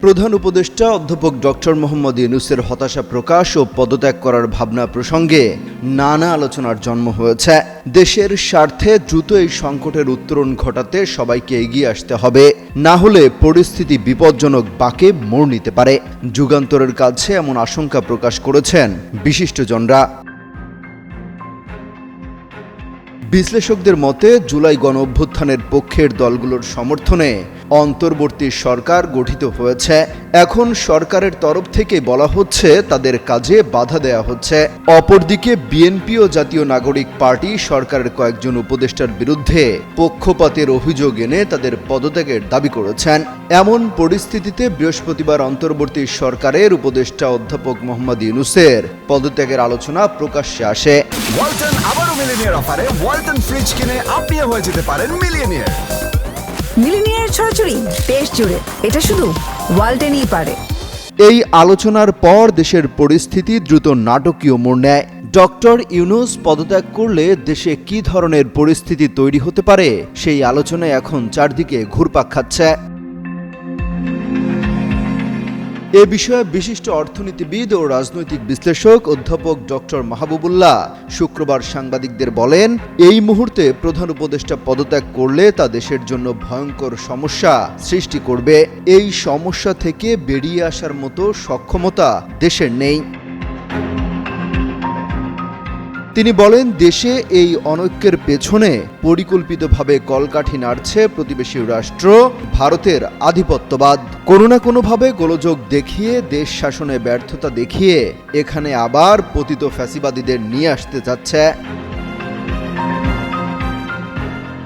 প্রধান উপদেষ্টা অধ্যাপক ডক্টর মোহাম্মদ ইউনূসের হতাশা প্রকাশ ও পদত্যাগ করার ভাবনা প্রসঙ্গে নানা আলোচনার জন্ম হয়েছে। দেশের স্বার্থে দ্রুত এই সংকটের উত্তরণ ঘটাতে সবাইকে এগিয়ে আসতে হবে, না হলে পরিস্থিতি বিপজ্জনক বাঁকে মোড় নিতে পারে। যুগান্তরের কাছে এমন আশঙ্কা প্রকাশ করেছেন বিশিষ্টজনরা। বিশ্লেষকদের মতে জুলাই গণঅভ্যুত্থানের পক্ষের দলগুলোর সমর্থনে অন্তর্বর্তী সরকার গঠিত হয়েছে। এখন সরকারের তরফ থেকে বলা হচ্ছে তাদের কাজে বাধা দেয়া হচ্ছে। অপরদিকে বিএনপি ও জাতীয় নাগরিক পার্টি সরকারের কয়েকজন উপদেষ্টার বিরুদ্ধে পক্ষপাতের অভিযোগ এনে তাদের পদত্যাগের দাবি করেছেন। এমন পরিস্থিতিতে বৃহস্পতিবার অন্তর্বর্তী সরকারের উপদেষ্টা অধ্যাপক মোহাম্মদ ইউনূসের পদত্যাগের আলোচনা প্রকাশ্যে আসে। ওয়ালটন আবারও মিলিনিয়ার অফারে ওয়ালটন ফ্রিজ কিনে আপনিও হয়ে যেতে পারেন মিলিয়নিয়ার। মিলিনিয়ার ছড়াছড়ি দেশ জুড়ে, এটা শুধু ওয়ালটেনই পারে। এই আলোচনার পর দেশের পরিস্থিতি দ্রুত নাটকীয় মোড় নেয়। ডক্টর ইউনূস পদত্যাগ করলে দেশে কী ধরনের পরিস্থিতি তৈরি হতে পারে সেই আলোচনায় এখন চারদিকে ঘুরপাক খাচ্ছে। এ বিষয়ে বিশিষ্ট অর্থনীতিবিদ ও রাজনৈতিক বিশ্লেষক অধ্যাপক ডক্টর মাহবুবুল্লাহ শুক্রবার সাংবাদিকদের বলেন, এই মুহূর্তে প্রধান উপদেষ্টা পদত্যাগ করলে তা দেশের জন্য ভয়ঙ্কর সমস্যা সৃষ্টি করবে। এই সমস্যা থেকে বেরিয়ে আসার মতো সক্ষমতা দেশের নেই। তিনি বলেন, দেশে এই অনৈক্যের পেছনে পরিকল্পিতভাবে কলকাঠি নাড়ছে প্রতিবেশী রাষ্ট্র ভারতের আধিপত্যবাদ। কোনো না কোনোভাবে গোলযোগ দেখিয়ে দেশ শাসনে ব্যর্থতা দেখিয়ে এখানে আবার পতিত ফ্যাসিবাদীদের নিয়ে আসতে যাচ্ছে।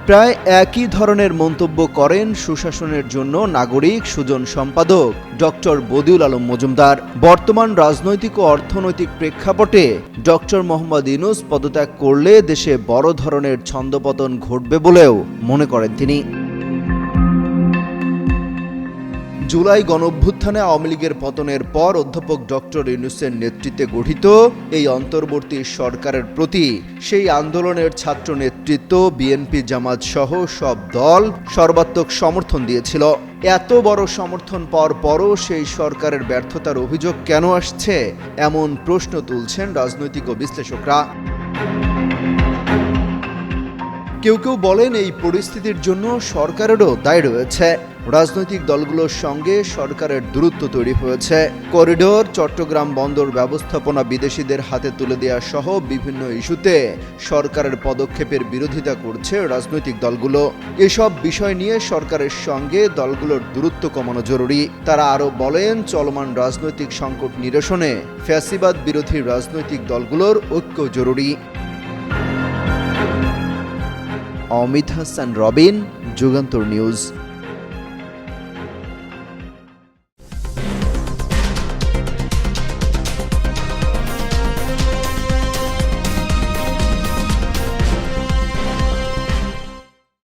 প্রায় একই ধরনের মন্তব্য করেন সুশাসনের জন্য নাগরিক সুজন সম্পাদক ডক্টর বদিউল আলম মজুমদার। বর্তমান রাজনৈতিক ও অর্থনৈতিক প্রেক্ষাপটে ডক্টর মোহাম্মদ ইউনূস পদত্যাগ করলে দেশে বড় ধরনের ছন্দপতন ঘটবে বলেও মনে করেন তিনি। জুলাই গণঅভ্যুত্থানে আওয়ামী লীগের পতনের পর অধ্যাপক ডক্টর ইউনূসের নেতৃত্বে গঠিত এই অন্তর্বর্তী সরকারের প্রতি সেই আন্দোলনের ছাত্র নেতৃত্ব বিএনপি জামাত সহ সব দল সর্বাত্মক সমর্থন দিয়েছিল। এত বড় সমর্থন পাওয়ার পরও সেই সরকারের ব্যর্থতার অভিযোগ কেন আসছে, এমন প্রশ্ন তুলছেন রাজনৈতিক ও বিশ্লেষকরা। কেউ কেউ বলেন, এই পরিস্থিতির জন্য সরকারেরও দায় রয়েছে। রাজনৈতিক দলগুলোর সঙ্গে সরকারের দূরত্ব তৈরি হয়েছে। করিডোর, চট্টগ্রাম বন্দর ব্যবস্থাপনা বিদেশিদের হাতে তুলে দেওয়া সহ বিভিন্ন ইস্যুতে সরকারের পদক্ষেপের বিরোধিতা করছে রাজনৈতিক দলগুলো। এসব বিষয় নিয়ে সরকারের সঙ্গে দলগুলোর দূরত্ব কমানো জরুরি। তারা আরও বলেন, চলমান রাজনৈতিক সংকট নিরসনে ফ্যাসিবাদ বিরোধী রাজনৈতিক দলগুলোর ঐক্য জরুরি। অমিত হাসান রবিন, যুগান্তর নিউজ।